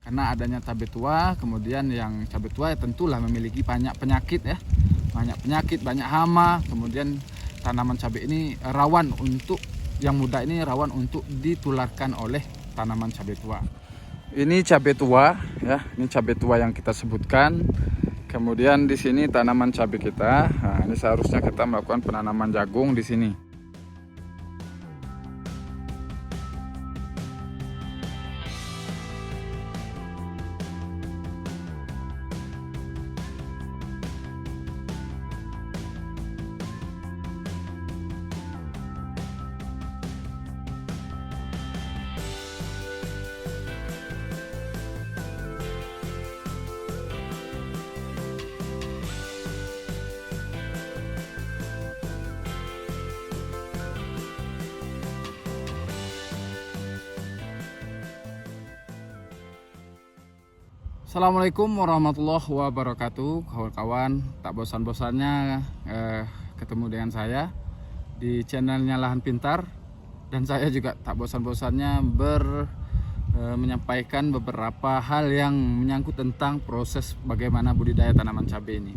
karena adanya cabai tua. Kemudian yang cabai tua ya tentulah memiliki banyak penyakit ya, banyak hama. Kemudian tanaman cabai ini rawan untuk yang muda ini rawan untuk ditularkan oleh tanaman cabai tua. Ini cabai tua ya, ini cabai tua yang kita sebutkan. Kemudian di sini tanaman cabai kita. Nah, ini seharusnya kita melakukan penanaman jagung di sini. Assalamualaikum warahmatullahi wabarakatuh, kawan-kawan. Tak bosan-bosannya ketemu dengan saya di channelnya Lahan Pintar, dan saya juga tak bosan-bosannya menyampaikan beberapa hal yang menyangkut tentang proses bagaimana budidaya tanaman cabai ini.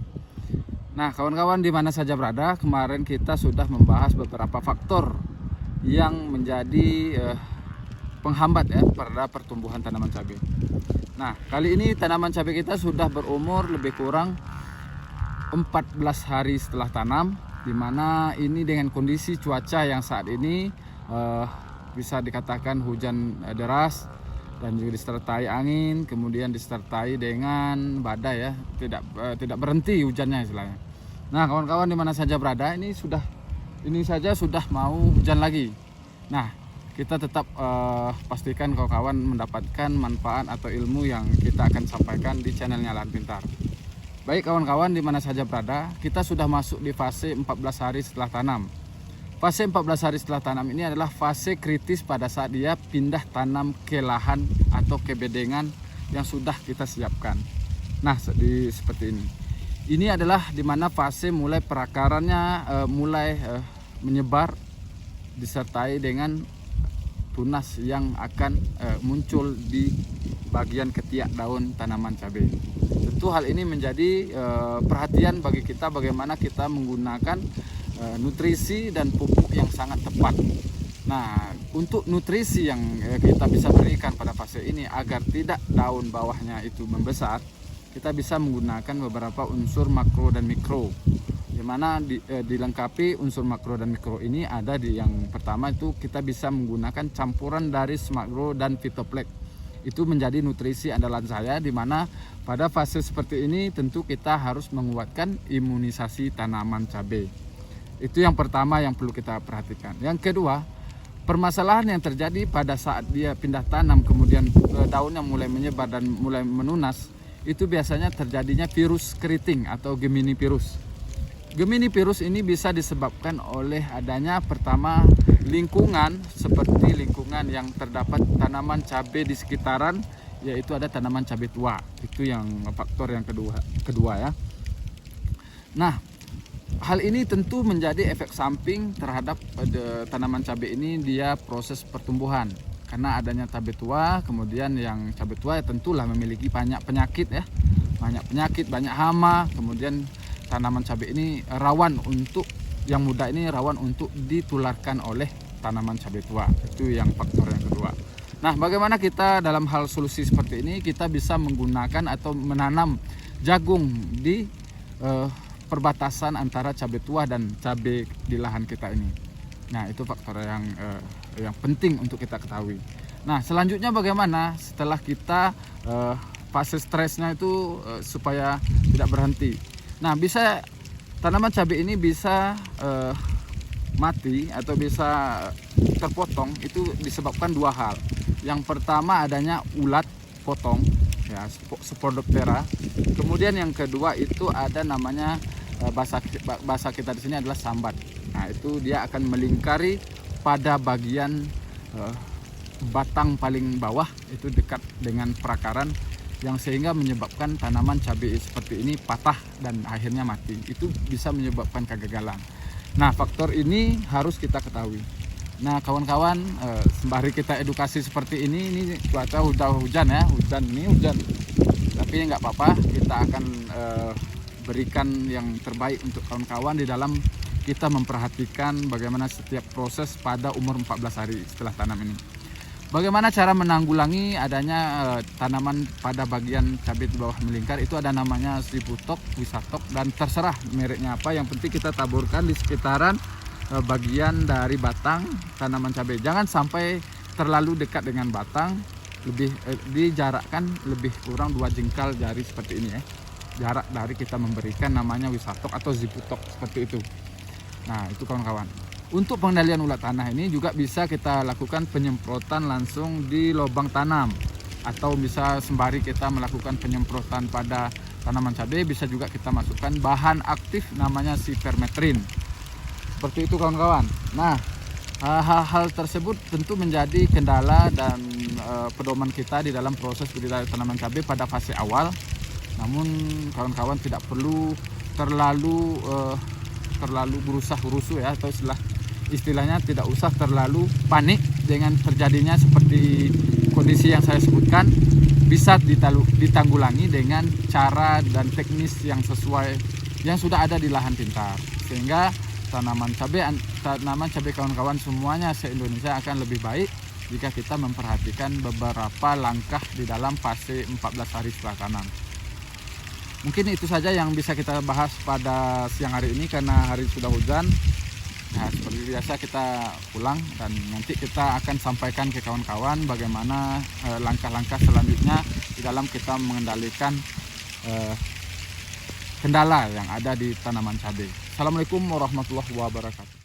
Nah, kawan-kawan di mana saja berada, kemarin kita sudah membahas beberapa faktor yang menjadi penghambat ya pada pertumbuhan tanaman cabai. Nah, kali ini tanaman cabai kita sudah berumur lebih kurang 14 hari setelah tanam, dimana ini dengan kondisi cuaca yang saat ini bisa dikatakan hujan deras dan juga disertai angin, kemudian disertai dengan badai ya, tidak berhenti hujannya istilahnya. Nah, kawan-kawan di mana saja berada, ini saja sudah mau hujan lagi. Nah, kita tetap pastikan kawan-kawan mendapatkan manfaat atau ilmu yang kita akan sampaikan di channelnya Lahan Pintar. Baik kawan-kawan di mana saja berada, kita sudah masuk di fase 14 hari setelah tanam. Fase 14 hari setelah tanam ini adalah fase kritis pada saat dia pindah tanam ke lahan atau ke bedengan yang sudah kita siapkan. Nah, seperti ini. Ini adalah dimana fase mulai perakarannya mulai menyebar, disertai dengan tunas yang akan muncul di bagian ketiak daun tanaman cabai. Tentu hal ini menjadi perhatian bagi kita bagaimana kita menggunakan nutrisi dan pupuk yang sangat tepat. Nah, untuk nutrisi yang kita bisa berikan pada fase ini agar tidak daun bawahnya itu membesar, kita bisa menggunakan beberapa unsur makro dan mikro, di mana dilengkapi unsur makro dan mikro ini ada di yang pertama itu kita bisa menggunakan campuran dari Smartgrow dan Vitoplex. Itu menjadi nutrisi andalan saya, di mana pada fase seperti ini tentu kita harus menguatkan imunisasi tanaman cabai. Itu yang pertama yang perlu kita perhatikan. Yang kedua, permasalahan yang terjadi pada saat dia pindah tanam kemudian daunnya mulai menyebar dan mulai menunas, itu biasanya terjadinya virus keriting atau Gemini virus. Gemini virus ini bisa disebabkan oleh adanya pertama lingkungan, seperti lingkungan yang terdapat tanaman cabai di sekitaran, yaitu ada tanaman cabai tua. Itu yang faktor yang kedua ya. Nah, hal ini tentu menjadi efek samping terhadap tanaman cabai ini, dia proses pertumbuhan. Karena adanya cabai tua, kemudian yang cabai tua ya tentulah memiliki banyak penyakit ya, banyak hama. Kemudian tanaman cabai ini rawan untuk yang muda ini rawan untuk ditularkan oleh tanaman cabai tua. Itu yang faktor yang kedua. Nah, bagaimana kita dalam hal solusi seperti ini kita bisa menggunakan atau menanam jagung di perbatasan antara cabai tua dan cabai di lahan kita ini. Nah, itu faktor yang penting untuk kita ketahui. Nah, selanjutnya bagaimana setelah kita fase stresnya itu supaya tidak berhenti. Nah, tanaman cabai ini bisa mati atau bisa terpotong itu disebabkan dua hal. Yang pertama adanya ulat potong ya, Spodoptera. Kemudian yang kedua itu ada namanya bahasa kita di sini adalah sambat. Nah, itu dia akan melingkari pada bagian batang paling bawah, itu dekat dengan perakaran, yang sehingga menyebabkan tanaman cabai seperti ini patah dan akhirnya mati. Itu bisa menyebabkan kegagalan. Nah, faktor ini harus kita ketahui. Nah kawan-kawan, sembari kita edukasi seperti ini cuaca udah hujan ya, hujan, tapi nggak apa-apa, kita akan berikan yang terbaik untuk kawan-kawan di dalam kita memperhatikan bagaimana setiap proses pada umur 14 hari setelah tanam ini. Bagaimana cara menanggulangi adanya tanaman pada bagian cabai di bawah melingkar, itu ada namanya Zibutok, Wisatok, dan terserah mereknya apa, yang penting kita taburkan di sekitaran bagian dari batang tanaman cabai. Jangan sampai terlalu dekat dengan batang, lebih dijarakkan lebih kurang 2 jengkal jari seperti ini ya. Jarak dari kita memberikan namanya Wisatok atau Zibutok seperti itu. Nah itu kawan-kawan. Untuk pengendalian ulat tanah ini juga bisa kita lakukan penyemprotan langsung di lubang tanam, atau bisa sembari kita melakukan penyemprotan pada tanaman cabai, bisa juga kita masukkan bahan aktif namanya sipermetrin. Seperti itu kawan-kawan. Nah hal-hal tersebut tentu menjadi kendala dan pedoman kita di dalam proses budidaya tanaman cabai pada fase awal. Namun kawan-kawan tidak perlu terlalu berusaha ya, atau istilahnya tidak usah terlalu panik dengan terjadinya seperti kondisi yang saya sebutkan. Bisa ditanggulangi dengan cara dan teknis yang sesuai yang sudah ada di lahan pintar, sehingga tanaman cabai kawan-kawan semuanya se-Indonesia akan lebih baik jika kita memperhatikan beberapa langkah di dalam fase 14 hari setelah tanam. Mungkin itu saja yang bisa kita bahas pada siang hari ini karena hari sudah hujan. Nah seperti biasa kita pulang dan nanti kita akan sampaikan ke kawan-kawan bagaimana langkah-langkah selanjutnya di dalam kita mengendalikan kendala yang ada di tanaman cabai. Assalamualaikum warahmatullahi wabarakatuh.